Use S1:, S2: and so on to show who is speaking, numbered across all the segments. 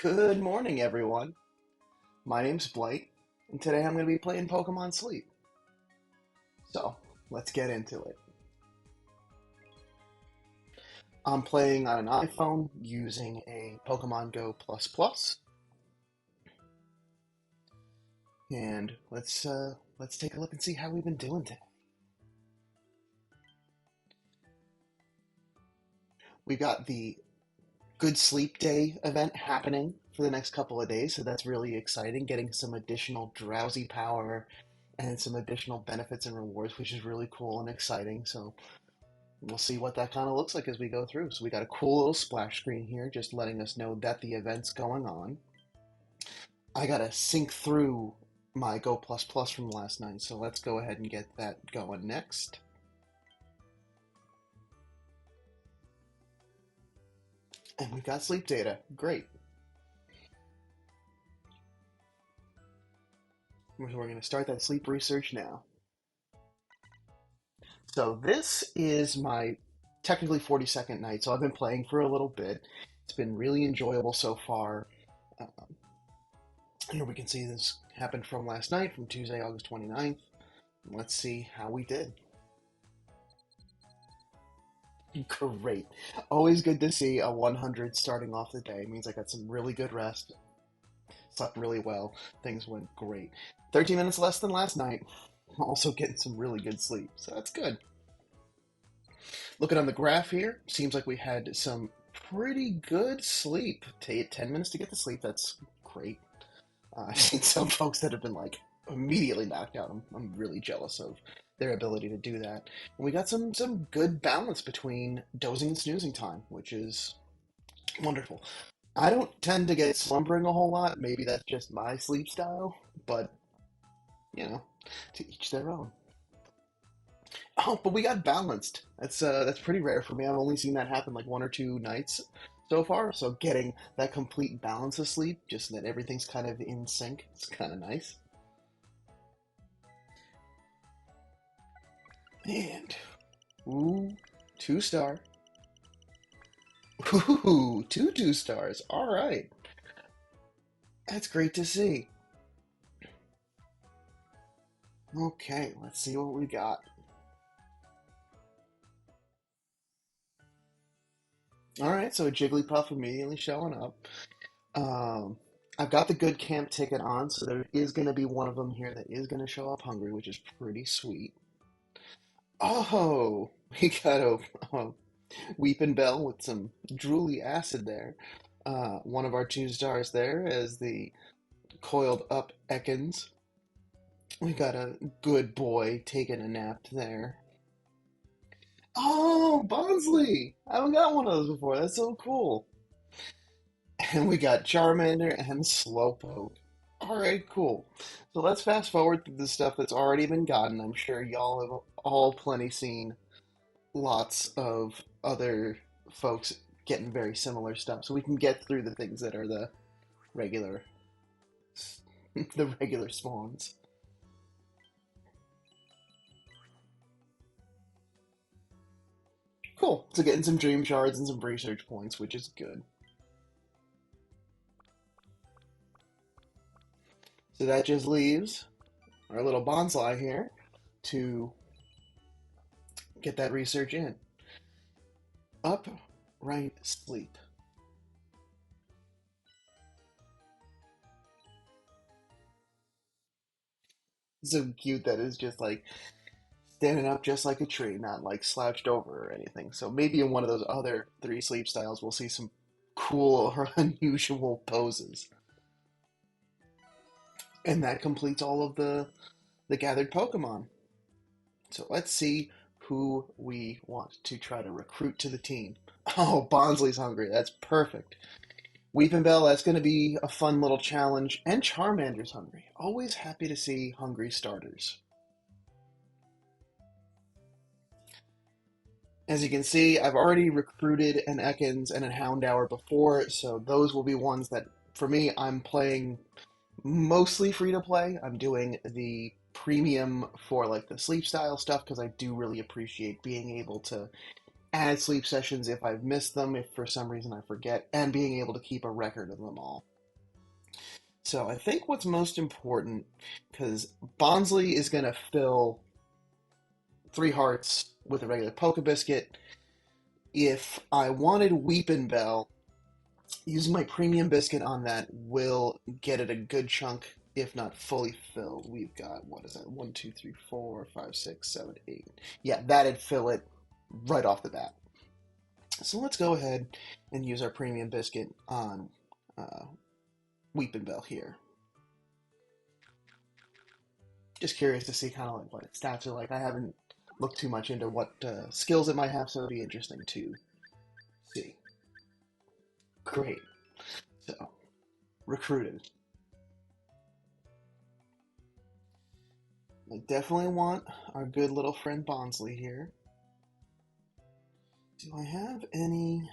S1: Good morning, everyone. My name's Blake, and today I'm going to be playing Pokemon Sleep. So, let's get into it. I'm playing on an iPhone using a Pokemon Go Plus Plus, and let's take a look and see how we've been doing today. We got the Good Sleep Day event happening for the next couple of days, so that's really exciting. Getting some additional drowsy power and some additional benefits and rewards, which is really cool and exciting. So we'll see what that kind of looks like as we go through. So we got a cool little splash screen here, just letting us know that the event's going on. I gotta sync through my Go Plus Plus from last night, so let's go ahead and get that going next. And we've got sleep data. Great. So we're going to start that sleep research now. So this is my technically 42nd night, so I've been playing for a little bit. It's been really enjoyable so far. Here we can see this happened from last night, from Tuesday, August 29th. Let's see how we did. Great. Always good to see a 100 starting off the day. It means I got some really good rest, slept really well. Things went great. 13 minutes less than last night. Also getting some really good sleep, so that's good. Looking on the graph here, seems like we had some pretty good sleep. 10 minutes to get to sleep, that's great. I've seen some folks that have been like immediately knocked out. I'm really jealous of their ability to do that. And we got some good balance between dozing and snoozing time, which is wonderful. I don't tend to get slumbering a whole lot. Maybe that's just my sleep style, but you know, to each their own. Oh, but we got balanced. That's pretty rare for me. I've only seen that happen like one or two nights so far. So getting that complete balance of sleep, just that everything's kind of in sync, it's kind of nice. And ooh, 2 star. Ooh, two stars. All right, that's great to see. Okay, let's see what we got. All right, so a Jigglypuff immediately showing up. Um, I've got the good camp ticket on, so there is going to be one of them here that is going to show up hungry, which is pretty sweet. Oh, we got a Weeping Bell with some drooly acid there. One of our 2 stars there is the coiled up Ekans. We got a good boy taking a nap there. Oh, Bonsley! I haven't got one of those before. That's so cool. And we got Charmander and Slowpoke. Alright, cool. So let's fast forward to the stuff that's already been gotten. I'm sure y'all have all plenty seen lots of other folks getting very similar stuff. So we can get through the things that are regular the regular spawns. Cool. So getting some dream shards and some research points, which is good. So that just leaves our little bonsai here to get that research in. Upright sleep. So cute that is just like standing up just like a tree, not like slouched over or anything. So maybe in one of those other 3 sleep styles, we'll see some cool or unusual poses. And that completes all of the gathered Pokemon. So let's see who we want to try to recruit to the team. Oh, Bonsley's hungry. That's perfect. Weeping Bell, that's going to be a fun little challenge. And Charmander's hungry. Always happy to see hungry starters. As you can see, I've already recruited an Ekans and a Houndour before, so those will be ones that, for me, I'm playing mostly free to play. I'm doing the premium for like the sleep style stuff because I do really appreciate being able to add sleep sessions if I've missed them, if for some reason I forget, and being able to keep a record of them all. So I think what's most important, because Bonsley is going to fill 3 hearts with a regular Poke Biscuit. If I wanted Weepin' Bell, using my premium biscuit on that will get it a good chunk, if not fully filled. We've got, what is that? 1, 2, 3, 4, 5, 6, 7, 8. Yeah, that'd fill it right off the bat. So let's go ahead and use our premium biscuit on uh, Weepin' Bell here. Just curious to see kind of like what its stats are like. I haven't looked too much into what skills it might have, so it'll be interesting to see. Great. So, recruited. I definitely want our good little friend Bonsley here. Do I have any?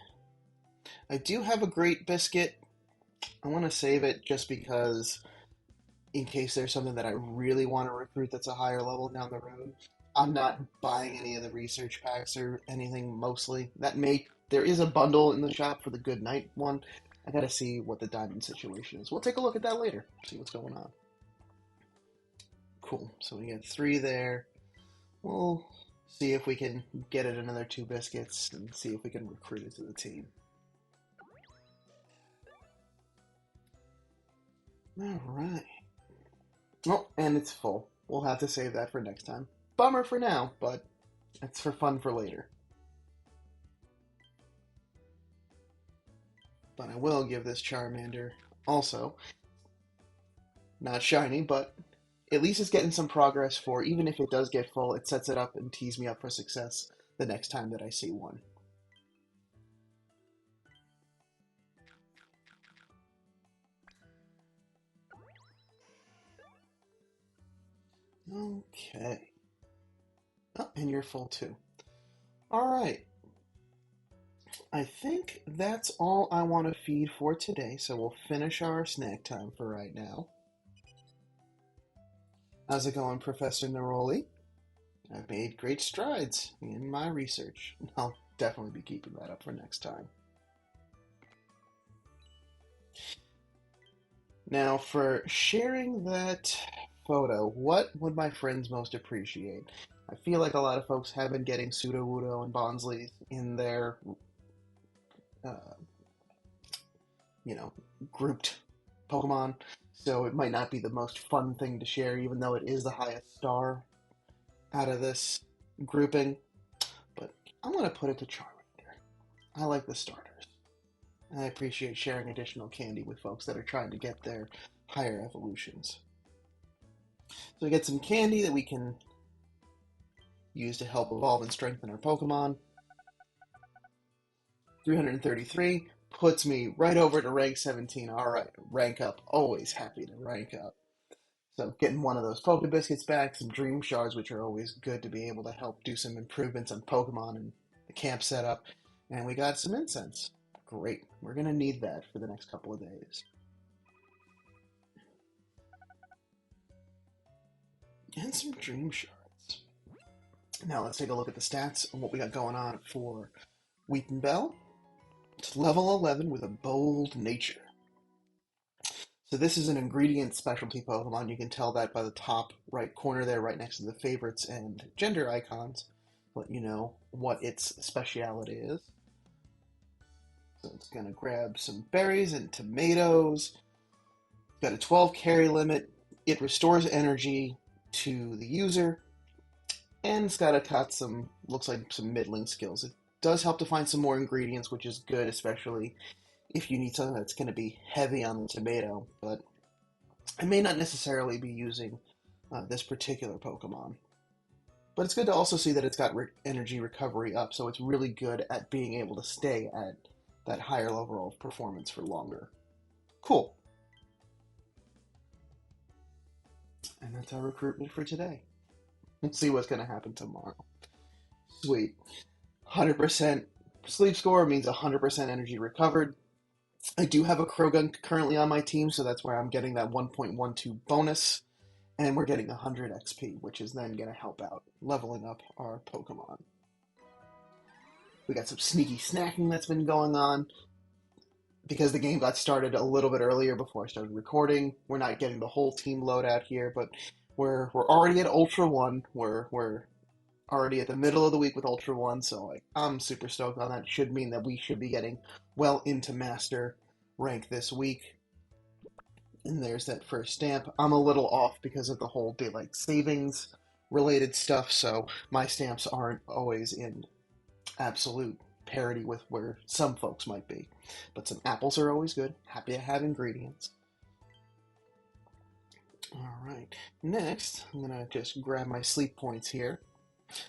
S1: I do have a great biscuit. I want to save it just because in case there's something that I really want to recruit that's a higher level down the road. I'm not buying any of the research packs or anything mostly. There is a bundle in the shop for the Good Night one. I gotta see what the diamond situation is. We'll take a look at that later, see what's going on. Cool, so we get 3 there. We'll see if we can get it another 2 biscuits and see if we can recruit it to the team. Alright. Oh, and it's full. We'll have to save that for next time. Bummer for now, but it's for fun for later. But I will give this Charmander also, not shiny, but at least it's getting some progress for, even if it does get full, it sets it up and tees me up for success the next time that I see one. Okay. Oh, and you're full too. All right. I think that's all I want to feed for today, so we'll finish our snack time for right now. How's it going, Professor Neroli? I've made great strides in my research. I'll definitely be keeping that up for next time. Now, for sharing that photo, what would my friends most appreciate? I feel like a lot of folks have been getting Sudowoodo and Bonsleys in their, uh, grouped Pokemon, so it might not be the most fun thing to share, even though it is the highest star out of this grouping. But I'm going to put it to Charmander. I like the starters. I appreciate sharing additional candy with folks that are trying to get their higher evolutions. So we get some candy that we can use to help evolve and strengthen our Pokemon. 333 puts me right over to rank 17. All right, rank up. Always happy to rank up. So getting one of those Poke Biscuits back, some Dream Shards, which are always good to be able to help do some improvements on Pokemon and the camp setup. And we got some incense. Great. We're going to need that for the next couple of days. And some Dream Shards. Now let's take a look at the stats and what we got going on for Weepin' Bell. It's level 11 with a bold nature. So this is an ingredient specialty Pokemon. You can tell that by the top right corner there, right next to the favorites and gender icons. Let you know what its speciality is. So it's going to grab some berries and tomatoes. Got a 12 carry limit. It restores energy to the user. And it's got some, looks like some middling skills. It does help to find some more ingredients, which is good, especially if you need something that's going to be heavy on the tomato. But I may not necessarily be using this particular Pokemon. But it's good to also see that it's got energy recovery up, so it's really good at being able to stay at that higher level of performance for longer. Cool. And that's our recruitment for today. We'll see what's going to happen tomorrow. Sweet. 100% sleep score means 100% energy recovered. I do have a Krogan currently on my team, so that's where I'm getting that 1.12 bonus. And we're getting 100 XP, which is then going to help out leveling up our Pokemon. We got some sneaky snacking that's been going on. because the game got started a little bit earlier before I started recording. We're not getting the whole team load out here, but we're already at Ultra One. We're already at the middle of the week with Ultra One, so like I'm super stoked on that. Should mean that we should be getting well into Master rank this week. And there's that first stamp. I'm a little off because of the whole daylight savings related stuff, so my stamps aren't always in absolute parity with where some folks might be. But some apples are always good. Happy to have ingredients. All right. Next, I'm going to just grab my sleep points here.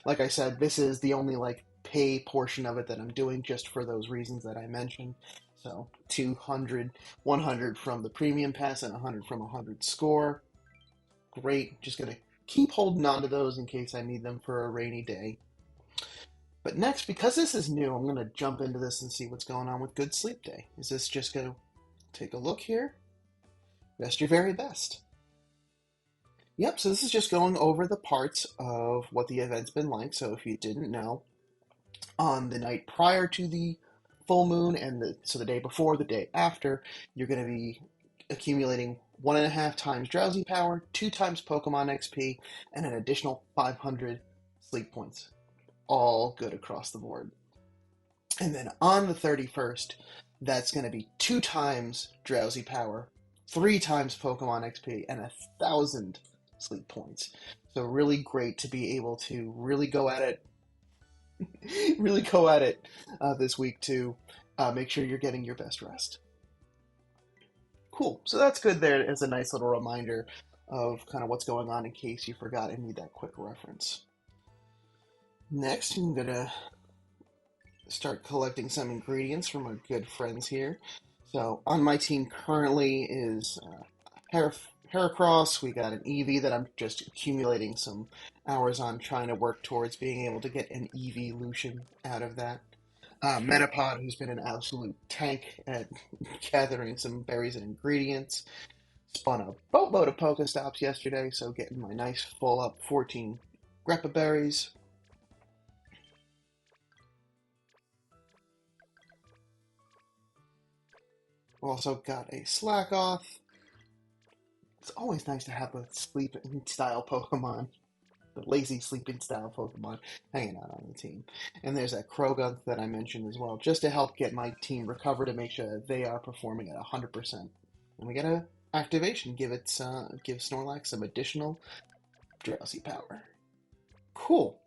S1: Like I said, this is the only like pay portion of it that I'm doing just for those reasons that I mentioned. So 200, 100 from the premium pass and 100 from 100 score. Great. Just going to keep holding on to those in case I need them for a rainy day. But next, because this is new, I'm going to jump into this and see what's going on with Good Sleep Day. Is this just going to take a look here? Rest your very best. Yep, so this is just going over the parts of what the event's been like. So if you didn't know, on the night prior to the full moon and the day before, the day after, you're going to be accumulating 1.5 times drowsy power, 2 times Pokemon XP, and an additional 500 sleep points. All good across the board. And then on the 31st, that's going to be 2 times drowsy power, 3 times Pokemon XP, and 1,000 sleep points. So really great to be able to really go at it, this week to make sure you're getting your best rest. Cool. So that's good there as a nice little reminder of kind of what's going on in case you forgot and need that quick reference. Next, I'm going to start collecting some ingredients from our good friends here. So on my team currently is Heracross. We got an Eevee that I'm just accumulating some hours on trying to work towards being able to get an Eeveelution out of that. Metapod, who's been an absolute tank at gathering some berries and ingredients. Spun a boatload of Pokestops yesterday, so getting my nice full up 14 Greppa berries. Also got a Slackoth. It's always nice to have a sleeping style Pokemon, the lazy sleeping style Pokemon, hanging out on the team. And there's that Krogan that I mentioned as well, just to help get my team recover to make sure that they are performing at 100%. And we get a activation, give Snorlax some additional drowsy power. Cool.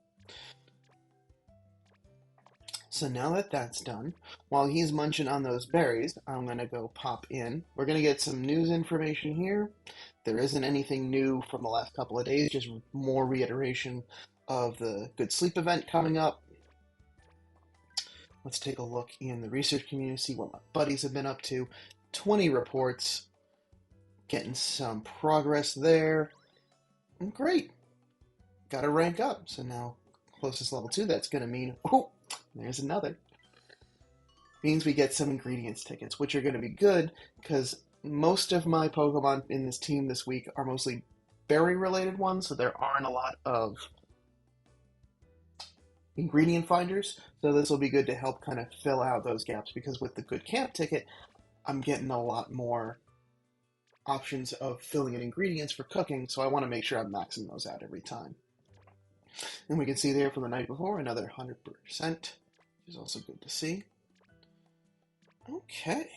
S1: So now that that's done, while he's munching on those berries, I'm going to go pop in. We're going to get some news information here. There isn't anything new from the last couple of days, just more reiteration of the Good Sleep event coming up. Let's take a look in the research community, see what my buddies have been up to. 20 reports, getting some progress there. Great. Got to rank up. So now, closest level 2, that's going to mean, oh, there's another. Means we get some ingredients tickets, which are going to be good because most of my Pokemon in this team this week are mostly berry-related ones, so there aren't a lot of ingredient finders. So this will be good to help kind of fill out those gaps because with the good camp ticket, I'm getting a lot more options of filling in ingredients for cooking, so I want to make sure I'm maxing those out every time. And we can see there from the night before, another 100%, which is also good to see. Okay.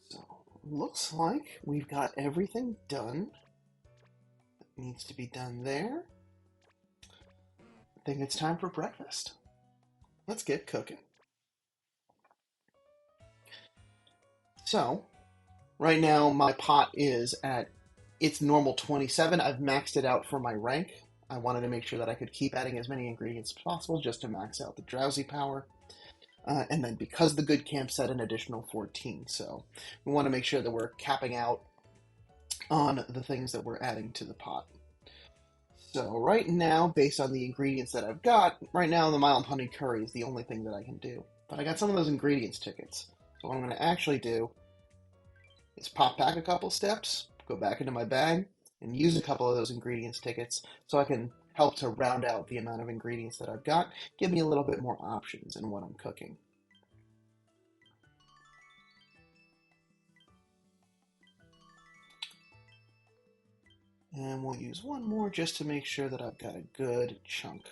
S1: So, looks like we've got everything done that needs to be done there. I think it's time for breakfast. Let's get cooking. So, right now my pot is at its normal 27. I've maxed it out for my rank. I wanted to make sure that I could keep adding as many ingredients as possible just to max out the drowsy power. And then because the good camp set an additional 14, so we want to make sure that we're capping out on the things that we're adding to the pot. So right now, based on the ingredients that I've got, right now the mild honey curry is the only thing that I can do. But I got some of those ingredients tickets. So what I'm going to actually do is pop back a couple steps, go back into my bag, and use a couple of those ingredients tickets so I can help to round out the amount of ingredients that I've got, give me a little bit more options in what I'm cooking. And we'll use one more just to make sure that I've got a good chunk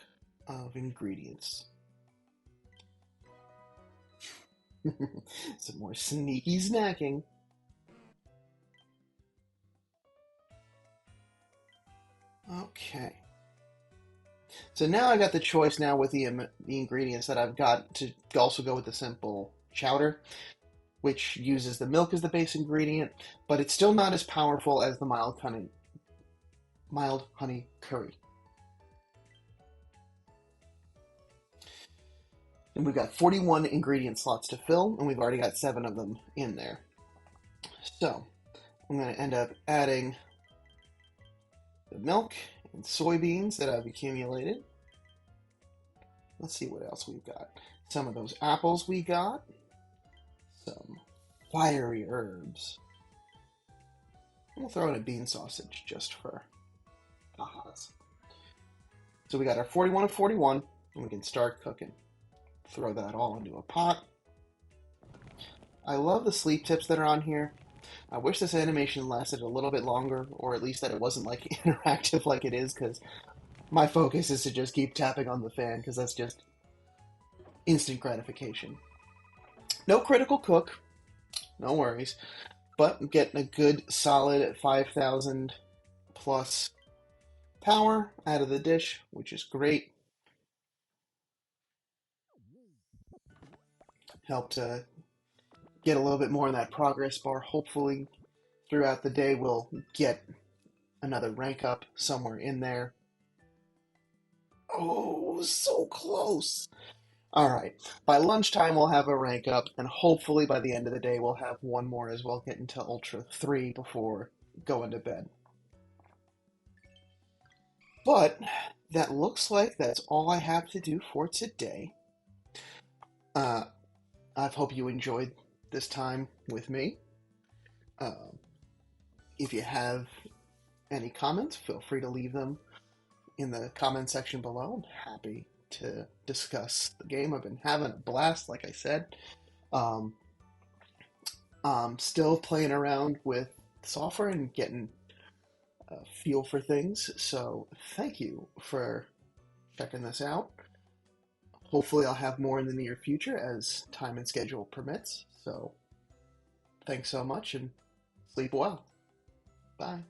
S1: of ingredients. Some more sneaky snacking. Okay. So now I got the choice now with the ingredients that I've got to also go with the simple chowder, which uses the milk as the base ingredient, but it's still not as powerful as the mild honey curry. And we've got 41 ingredient slots to fill, and we've already got 7 of them in there. So I'm going to end up adding the milk and soybeans that I've accumulated. Let's see what else we've got. Some of those apples we got. Some fiery herbs. And we'll throw in a bean sausage just for ahas. So we got our 41 of 41, and we can start cooking. Throw that all into a pot. I love the sleep tips that are on here. I wish this animation lasted a little bit longer, or at least that it wasn't like interactive like it is, because my focus is to just keep tapping on the fan, because that's just instant gratification. No critical cook, no worries, but I'm getting a good solid 5,000 plus power out of the dish, which is great. Helped get a little bit more in that progress bar. Hopefully, throughout the day, we'll get another rank up somewhere in there. Oh, so close. All right. By lunchtime, we'll have a rank up, and hopefully by the end of the day, we'll have one more as well, get into Ultra 3 before going to bed. But that looks like that's all I have to do for today. Uh, I hope you enjoyed this time with me. Uh, if you have any comments, feel free to leave them in the comment section below. I'm happy to discuss the game. I've been having a blast, like I said. Um, I'm still playing around with software and getting a feel for things. So thank you for checking this out. Hopefully, I'll have more in the near future as time and schedule permits. So thanks so much and sleep well. Bye.